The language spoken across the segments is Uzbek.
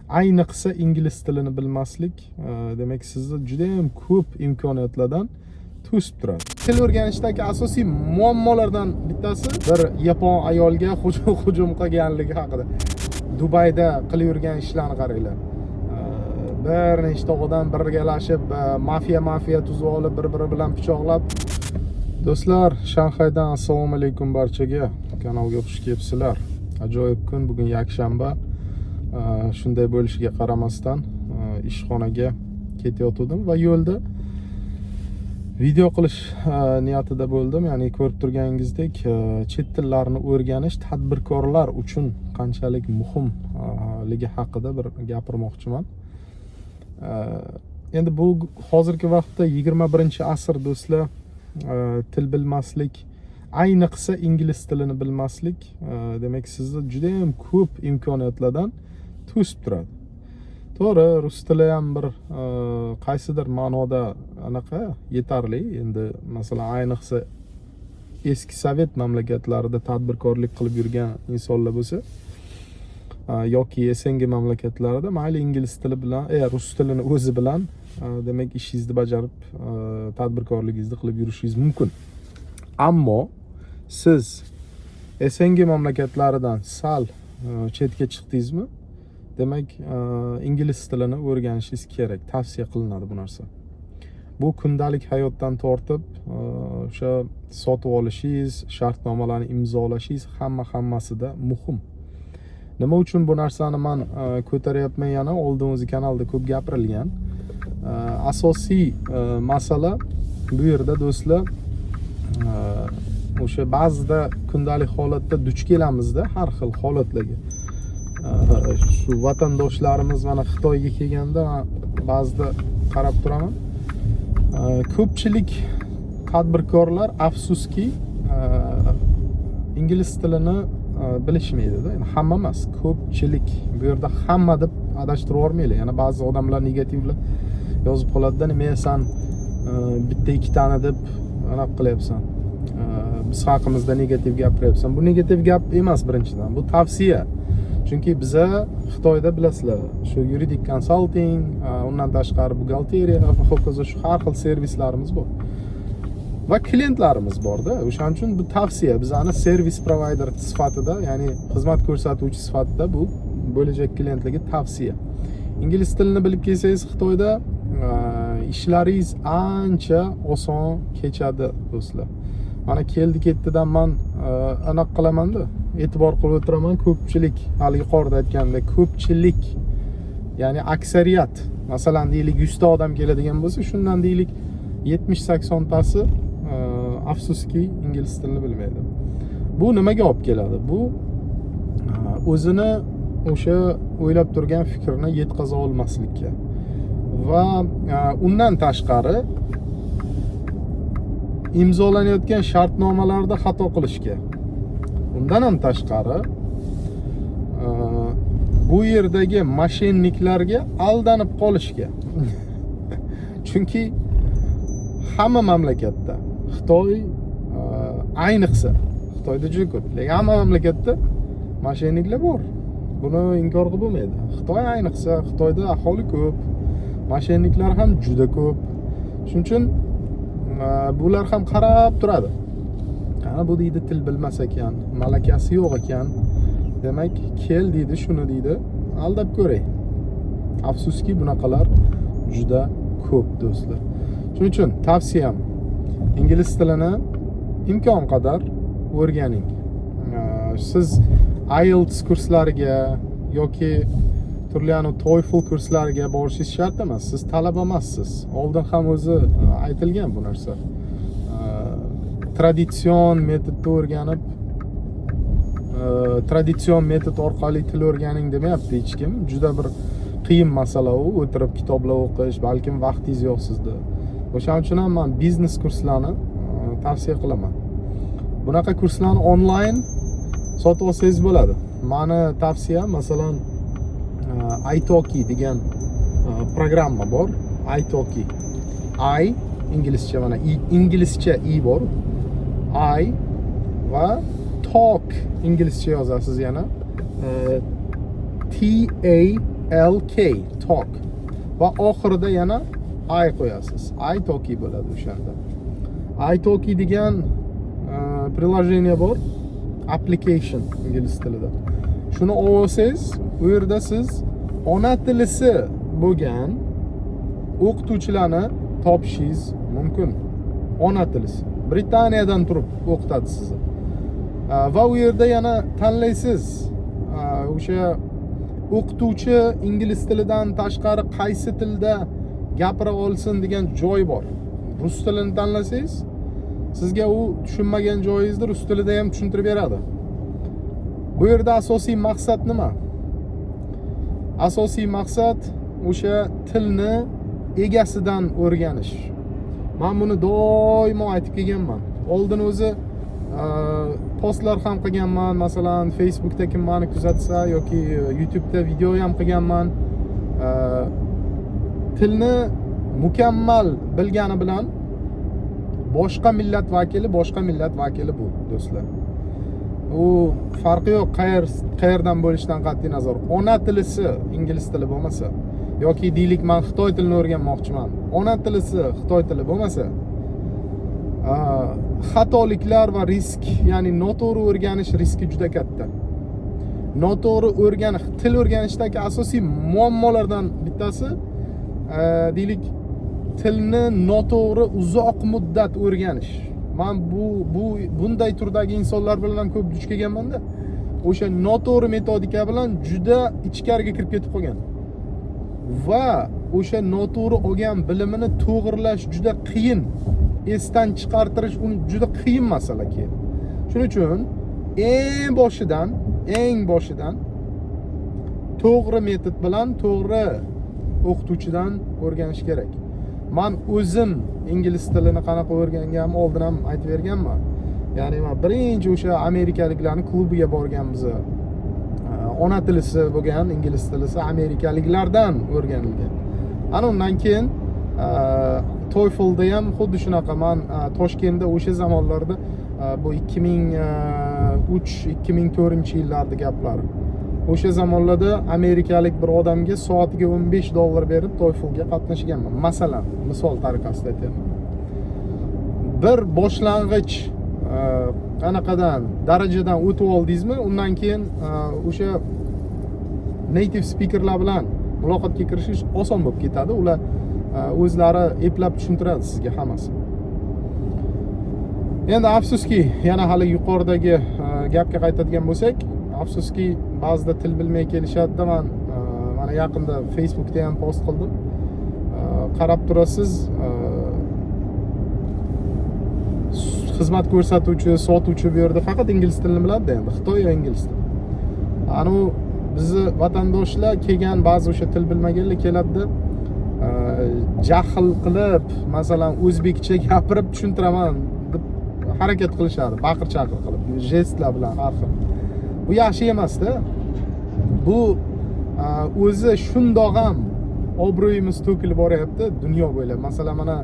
ayniqsa ingliz tilini bilmaslik demak sizni juda ham ko'p imkoniyatlardan to'sib turadi. Til o'rganishdagi asosiy muammolardan bittasi bir yapon ayolga hujum qilganligi haqida. Dubayda qilib yurgan ishlarni qaranglar. Bir nechta odam birgalashib mafiya tuzib olib bir-biri bilan pichoqlab. Do'stlar, Shanxaydan assalomu alaykum barchaga. Kanalga xush kelibsizlar. Ajoyib kun, bugun yakshanba. Shunday bo'lishiga qaramasdan ishxonaga ketayotgandim va yo'lda video qilish niyatida bo'ldim. Ya'ni ko'rib turganingizdek, chet tillarini o'rganish tadbirkorlar uchun qanchalik muhimligi haqida bir gapirmoqchiman. Endi bu hozirgi vaqtda 21-asr do'stlar, til bilmaslik, ayniqsa ingliz tilini bilmaslik demak sizni juda ham ko'p imkoniyatlardan to'sib turadi. To'g'ri, rus tili ham bir qaysidir ma'noda anaqa yetarli. Endi masalan, ayniqsa eski sovet mamlakatlarida tadbirkorlik qilib yurgan insonlar bo'lsa yoki SNG mamlakatlarida mayli ingliz tili bilan, rus tilini o'zi bilan demak ishingizni bajarib tadbirkorligingizni qilib yurishingiz mumkin. Ammo siz SNG mamlakatlaridan sal chetga chiqdingizmi, demak ingliz tilini o'rganishingiz kerak, tavsiya qilinadi bu narsa. Bu kundalik hayotdan tortib o'sha sotib olishingiz, shartnomalarni imzolashingiz hammasida muhim. Nima uchun bu narsani men ko'taryapman? Yana oldingi kanalda ko'p gapirilgan. Asosiy masala bu yerda do'stlar, o'sha ba'zida kundalik holatda duch kelamizda, har xil holatlarga. Shu vatandoshlarimiz mana Xitoyga kelganda ba'zida qarab turaman. Ko'pchilik tadbirkorlar afsuski ingliz tilini bilishmaydi-da. Yani hamma emas, ko'pchilik. Bu yerda hamma deb adashtirib yormaylik. Yana ba'zi odamlar negativlar yozib qoladi-da, nima sen bitta ikkitani deb anaqa qilyapsan. Biz haqimizda negativ gapiryapsan. Bu negativ gap emas birinchidan. Bu tavsiya. Chunki biza Xitoyda bilasizlar, shu yuridik konsalting, undan tashqari buxgalteriya va hokazo shu har xil servislarimiz bor. Va klientlarimiz bor-da. O'shaning uchun bu tavsiya. Bizani servis provider sifatida, ya'ni xizmat ko'rsatuvchi sifatida bu bo'lajak klientlarga tavsiya. Ingliz tilini bilib kelsangiz Xitoyda ishlaringiz ancha oson kechadi do'stlar. Mana keldi-ketdidan men anaqa qilaman-da, e'tibor qilib o'tiraman. Ko'pchilik, hali yuqorida aytgandek, ko'pchilik, ya'ni aksariyat, masalan deylik 100 ta odam keladigan bo'lsa, shundan deylik 70-80 tasi afsuski ingliz tilini bilmaydi. Bu nimaga olib keladi? Bu o'zini o'sha o'ylab turgan fikrini yetkaza olmaslikka va undan tashqari imzolanayotgan shartnomalarda xato qilishga. Undan ham tashqari bu yerdagi moshenniklarga aldanib qolishga. Chunki hamma mamlakatda, Xitoy ayniqsa, Xitoyda juda ko'p, lekin hamma mamlakatda moshenniklar bor. Buni inkor qilib bo'lmaydi. Xitoy ayniqsa, Xitoyda aholi ko'p, moshenniklar ham juda ko'p. Shuning uchun bular ham qarab turadi. Qani bu deydi til bilmas ekan, malakasi yo'q ekan. Demak, kel deydi, shuni deydi, aldab ko'ray. Afsuski bunaqalar juda ko'p do'stlar. Shuning uchun tavsiyam, ingliz tilini imkon qadar o'rganing. Siz IELTS kurslariga yoki turli TOEFL kurslariga borishingiz shart emas. Siz talaba emassiz. Oldin ham o'zi aytilgan bu narsa. Traditsion metodni o'rganib, traditsion metod orqali til o'rganing demayapti hech kim. Juda bir qiyin masala u, o'tirib kitoblar o'qish, balkim vaqtingiz yo'q sizda. O'shaning uchun ham men biznes kurslarini tavsiya qilaman. Bunaqa kurslarni onlayn sotib olsangiz bo'ladi. Meni tavsiyam, masalan, italki degan programma bor. Italki. inglizcha, mana inglizcha bor. Va talk inglizcha yozasiz yana. LK talk va oxirida yana I qo'yasiz. iTalki bo'ladi o'shanda. iTalki degan приложение bor, application ingliz tilida. Shuni olsangiz, u yerda siz ona tilisi bo'lgan o'qituvchilarni topishingiz mumkin. Ona tilisi. Britaniyadan turib o'qitadi sizni. Va u yerda yana tanlaysiz. O'sha o'qituvchi ingliz tilidan tashqari qaysi tilda gapira olsin degan joy bor. Rus tilini tanlasangiz, sizga u tushunmagan joyingizni rus tilida ham tushuntirib beradi. Bu yerda asosiy maqsad nima? Asosiy maqsad o'sha tilni egasidan o'rganish. Men buni doimo aytib kelganman. Oldin o'zi postlar ham qilganman, masalan Facebookda kim meni kuzatsa yoki YouTube'da video ham qilganman. Tilni mukammal bilgani bilan boshqa millat vakili bu do'stlar. U farqi yo'q, qayerdan bo'lishidan qat'iy nazar. Ona tilisi ingliz tili bo'lmasa yoki deylik men Xitoy tilini o'rganmoqchiman. Ona tilisi Xitoy tili bo'lmasa, xatoliklar va risk, ya'ni noto'g'ri o'rganish riski juda katta. Noto'g'ri til o'rganishdagi asosiy muammolardan bittasi deylik tilni noto'g'ri uzoq muddat o'rganish. Men bunday turdagi insonlar bilan ham ko'p duch kelganman-da. O'sha noto'g'ri metodika bilan juda ichkariga kirib ketib qolgan. Va o'sha noto'g'ri olgan bilimini to'g'rilash juda qiyin. Esdan chiqartirish uni juda qiyin masala keyin. Shuning uchun eng boshidan to'g'ri metod bilan to'g'ri o'qituvchidan o'rganish kerak. Men o'zim ingliz tilini qanaqa o'rganganim oldin ham aytib berganman. Ya'ni men birinchi o'sha amerikaliklarning klubiga borganmiz. Ona tilisi bo'lgan ingliz tilisi amerikaliklardan o'rganilgan. Ana undan keyin TOEFLda ham xuddi shunaqa. Men Toshkentda o'sha zamonlarda bu 2003-2004-yillarda gaplari. O'sha zamonlarda amerikalik bir odamga soatiga $15 berib TOEFLga qatnashganman. Masalan, misol tariqasida aytaman. Bir boshlang'ich qanaqadan darajadan o'tib oldingizmi, undan keyin o'sha native speakerlar bilan muloqotga kirishish oson bo'lib ketadi. Ular o'zlari eplab tushuntiradi sizga hammasi. Endi afsuski, yana hali yuqoridagi gapga qaytadigan bo'lsak, afsuski ba'zida til bilmay kelishadi. Mana yaqinda Facebookda ham post qildim. Qarab turasiz, xizmat ko'rsatuvchi, sotuvchi bu yerda faqat ingliz tilini biladi endi, Xitoy va ingliz tili. Ana u bizni vatandoshlar kelgan ba'zi o'sha til bilmaganlar keladi, jahl qilib, masalan o'zbekcha gapirib tushuntiraman deb harakat qilishadi, baqir-chaqir qilib, jestlar bilan har xil. Bu yaxshi emasda. Bu o'zi shundoq ham obro'yimiz to'kilib boryapti dunyo bo'ylab. Masalan, mana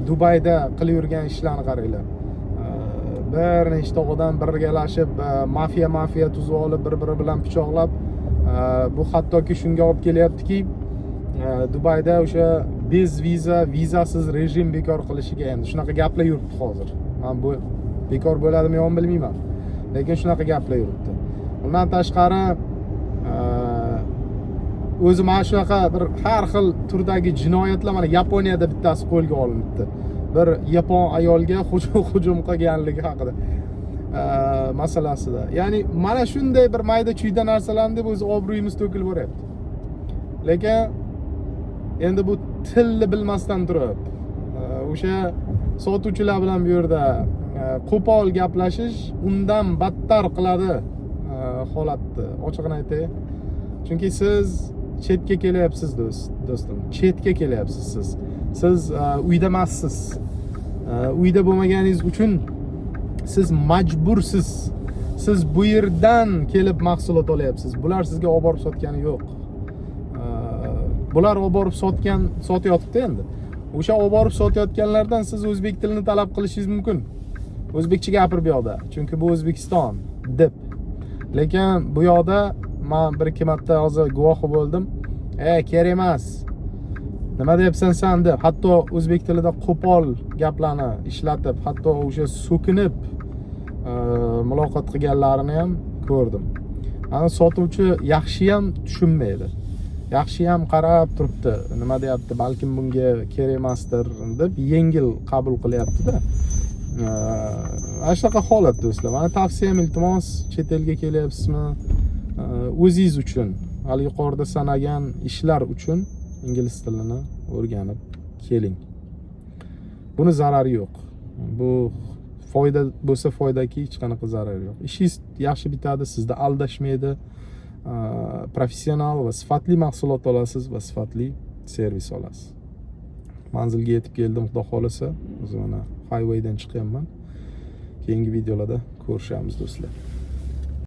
Dubayda qilib yurgan ishlarni qaranglar. Bir nechta odam birgalashib mafiya tuzib olib, bir-biri bilan pichoqlab, bu hattoki shunga olib kelyaptiki, Dubayda o'sha bez vizasiz rejim bekor qilishiga endi shunaqa gaplar yuribdi hozir. Men bu bekor bo'ladimi yo'qmi bilmayman. Lekin shunaqa gaplar yuribdi. Undan tashqari o'zi mana shunaqa bir har xil turdagi jinoyatlar, mana Yaponiyada bittasi qo'lga olinibdi. Bir yapon ayolga hujum qilganligi haqida masalasida. Ya'ni mana shunday bir mayda-chuyda narsalarni deb o'zi obro'yimiz to'kilib boryapti. Lekin endi bu tilni bilmasdan turib, o'sha sotuvchilar bilan bu yerda qo'pol gaplashish undan battar qiladi holatni. Ochig'ini aytay. Chunki siz chetga kelyapsiz do'stim. Chetga kelyapsiz siz. Siz uyda emassiz. Uyda bo'lmaganingiz uchun siz majbursiz. Siz bu yerdan kelib mahsulot olyapsiz. Bular sizga olib borib sotgani yo'q. Bular olib borib sotyapti endi. O'sha olib borib sotayotganlardan siz o'zbek tilini talab qilishingiz mumkin. O'zbekcha gapir bu yoqda. Chunki bu O'zbekiston deb. Lekin bu yoqda men bir ikki marta hozir guvohi bo'ldim. kerak emas, nima deyapsan san deb, hatto o'zbek tilida qo'pol gaplarni ishlatib, hatto o'sha so'kinib muloqot qilganlarini ham ko'rdim. Ana sotuvchi yaxshi ham tushunmaydi. Yaxshi ham qarab turibdi, nima deyapti, balkim bunga kerak emasdir deb yengil qabul qilyapti-da. Ana shunaqa holat do'stlar. Mana tavsiyam, iltimos, chet elga kelyapsizmi, o'zingiz uchun, hali yuqorida sanagan ishlar uchun ingliz tilini o'rganib keling. Buni zarari yo'q. Bu foyda bo'lsa foydaki, hech qanaqa zarari yo'q. Ishingiz yaxshi bitadi, sizni aldashmaydi. Professional va sifatli mahsulot olasiz va sifatli servis olasiz. Manzilga yetib keldim, xudo xolasa. O'zi mana highwaydan chiqyapman. Keyingi videolarda ko'rishamiz do'stlar.